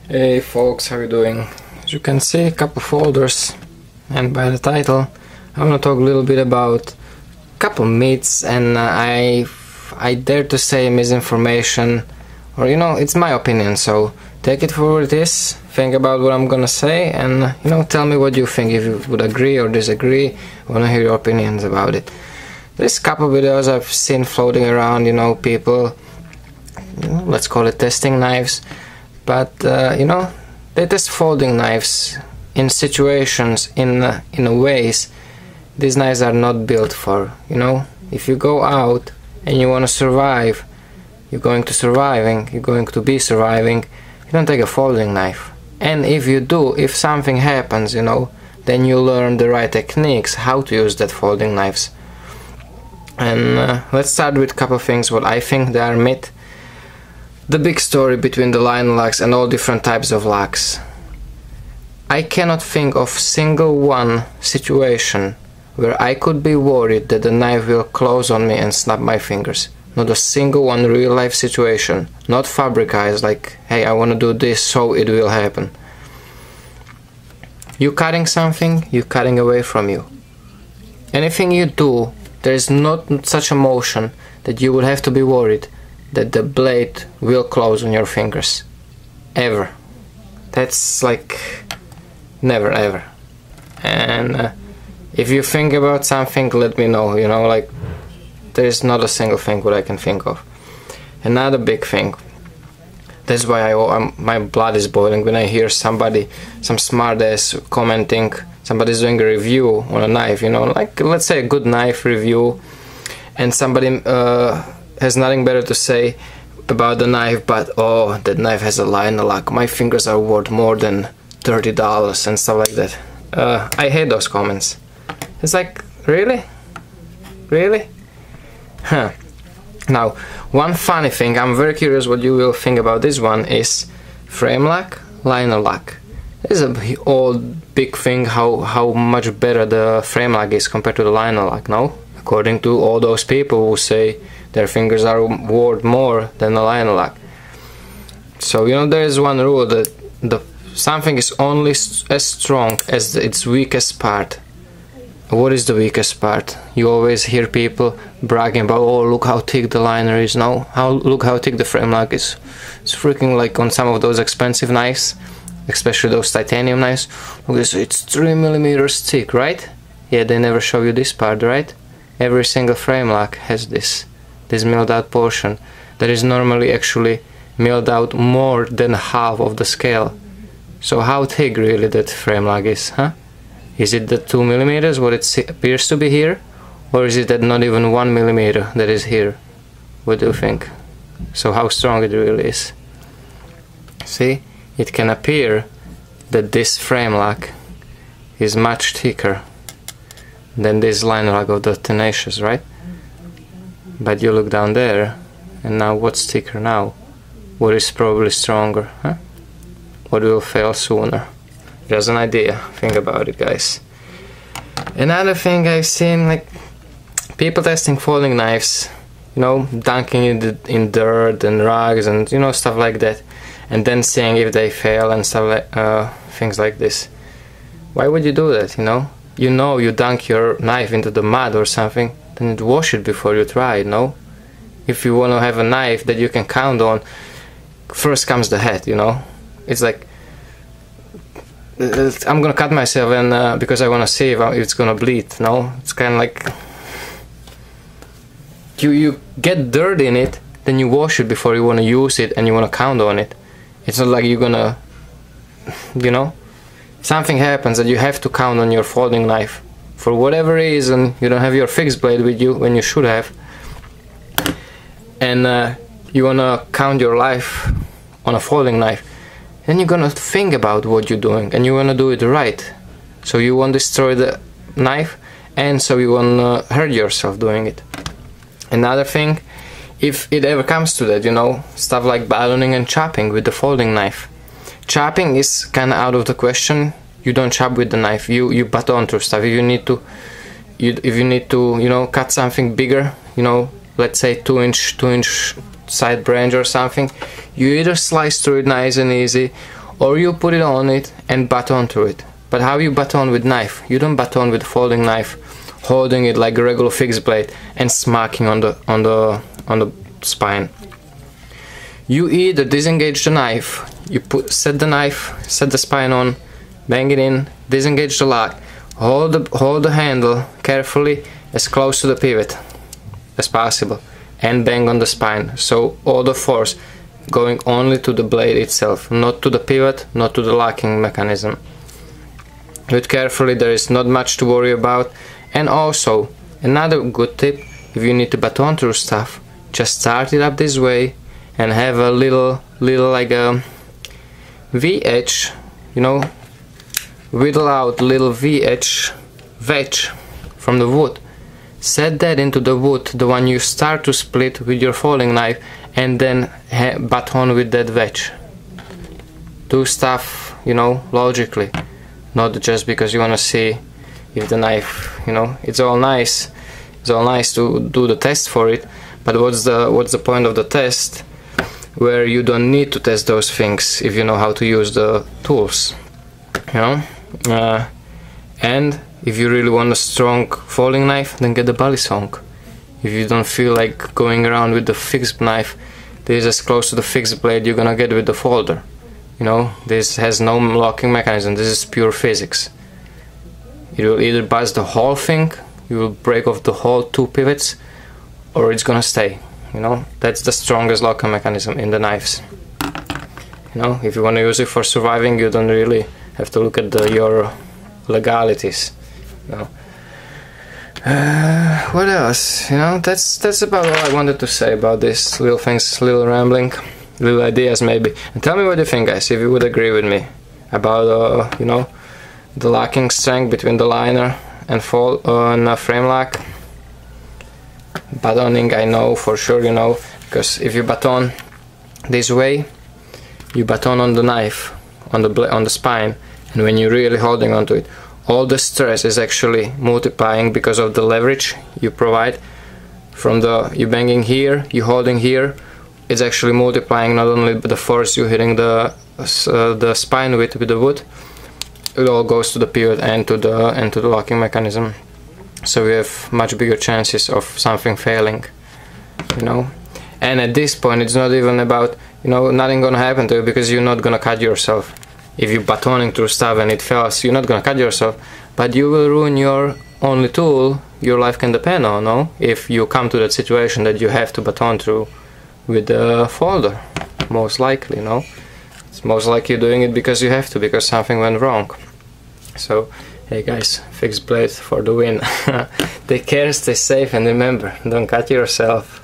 Hey folks, how you doing? As you can see, a couple folders, and by the title I want to talk a little bit about a couple myths and I dare to say misinformation, or it's my opinion, so take it for what it is, think about what I'm gonna say, and tell me what you think, if you would agree or disagree. I want to hear your opinions about it. There's a couple videos I've seen floating around, people, let's call it testing knives. But they test folding knives in situations, in ways these knives are not built for. If you go out and you want to survive, you're going to be surviving, you don't take a folding knife. And if you do, if something happens, then you learn the right techniques, how to use that folding knives. And let's start with a couple things what I think they are myth. The big story between the line locks and all different types of locks. I cannot think of single one situation where I could be worried that the knife will close on me and snap my fingers. Not a single one real life situation. Not fabricized like, hey, I want to do this so it will happen. You cutting something, you cutting away from you. Anything you do, there is not such a motion that you would have to be worried that the blade will close on your fingers. Ever. That's like never ever. And if you think about something, let me know, like there is not a single thing what I can think of. Another big thing, that's why my blood is boiling when I hear somebody, some smart ass commenting, somebody's doing a review on a knife, like let's say a good knife review, and somebody has nothing better to say about the knife, but oh, that knife has a line lock, my fingers are worth more than $30 and stuff like that. I hate those comments. It's like, really? Really? Huh. Now, one funny thing, I'm very curious what you will think about this one, is frame lock, liner lock. This is a old big thing, how much better the frame lock is compared to the liner lock, no? According to all those people who say their fingers are worth more than the liner lock. So there is one rule that something is only as strong as its weakest part. What is the weakest part? You always hear people bragging about, oh, look how thick the liner is. No, look how thick the frame lock is. It's freaking like on some of those expensive knives, especially those titanium knives. Look, it's 3 millimeters thick, right? Yeah, they never show you this part, right? Every single frame lock has this milled out portion that is normally actually milled out more than half of the scale. So how thick really that frame lock is, huh? Is it the 2 millimeters what it appears to be here, or is it that not even 1 millimeter that is here? What do you think? So how strong it really is? See, it can appear that this frame lock is much thicker than this line lock of the Tenacious, right? But you look down there, and now what's thicker now? What is probably stronger, huh? What will fail sooner? Just an idea. Think about it, guys. Another thing I've seen, like people testing folding knives, dunking in dirt and rugs and stuff like that, and then seeing if they fail and stuff like things like this. Why would you do that? You dunk your knife into the mud or something, then you wash it before you try it, no? If you want to have a knife that you can count on, first comes the head, It's like, I'm gonna cut myself and because I want to see if it's gonna bleed, no? It's kind of like, you get dirt in it, then you wash it before you want to use it and you want to count on it. It's not like you're gonna, something happens that you have to count on your folding knife. For whatever reason, you don't have your fixed blade with you when you should have. And you want to count your life on a folding knife. Then you're going to think about what you're doing and you want to do it right. So you won't destroy the knife and so you won't hurt yourself doing it. Another thing, if it ever comes to that, stuff like ballooning and chopping with the folding knife. Chopping is kind of out of the question. You don't chop with the knife. You baton through stuff. If you need to, cut something bigger, let's say 2-inch side branch or something, you either slice through it nice and easy, or you put it on it and baton through it. But how you baton with knife? You don't baton with a folding knife, holding it like a regular fixed blade and smacking on the spine. You either disengage the knife, you set the spine on, bang it in, disengage the lock, hold the handle carefully as close to the pivot as possible, and bang on the spine. So all the force going only to the blade itself, not to the pivot, not to the locking mechanism. Do it carefully, there is not much to worry about. And also, another good tip, if you need to baton through stuff, just start it up this way and have a little like a V-edge, you know, whittle out little V-edge wedge from the wood. Set that into the wood, the one you start to split with your folding knife, and then baton with that wedge. Do stuff, you know, logically, not just because you want to see if the knife, you know, it's all nice to do the test for it, but what's the point of the test where you don't need to test those things if you know how to use the tools, you know? And if you really want a strong folding knife, then get the balisong. If you don't feel like going around with the fixed knife, this is as close to the fixed blade you're gonna get with the folder. You know, this has no locking mechanism, this is pure physics. It will either bust the whole thing, you will break off the whole two pivots, or it's gonna stay. You know, that's the strongest locking mechanism in the knives. You know, if you want to use it for surviving, you don't really have to look at your legalities. You know. What else? You know, that's about all I wanted to say about this little things, little rambling, little ideas maybe. And tell me what you think, guys, if you would agree with me about you know, the locking strength between the liner and frame lock. Batoning, I know for sure, you know, because if you baton this way, you baton on the knife, on the spine, and when you're really holding onto it, all the stress is actually multiplying because of the leverage you provide from you banging here, you holding here. It's actually multiplying not only the force you're hitting the spine with the wood. It all goes to the pivot and to the locking mechanism. So we have much bigger chances of something failing, you know. And at this point, it's not even about, you know, nothing gonna happen to you because you're not gonna cut yourself. If you're batoning through stuff and it fails, you're not gonna cut yourself, but you will ruin your only tool your life can depend on, no? If you come to that situation that you have to baton through with the folder, most likely, no? It's most likely you're doing it because you have to, because something went wrong. So, hey guys, fixed blade for the win. Take care, stay safe, and remember, don't cut yourself.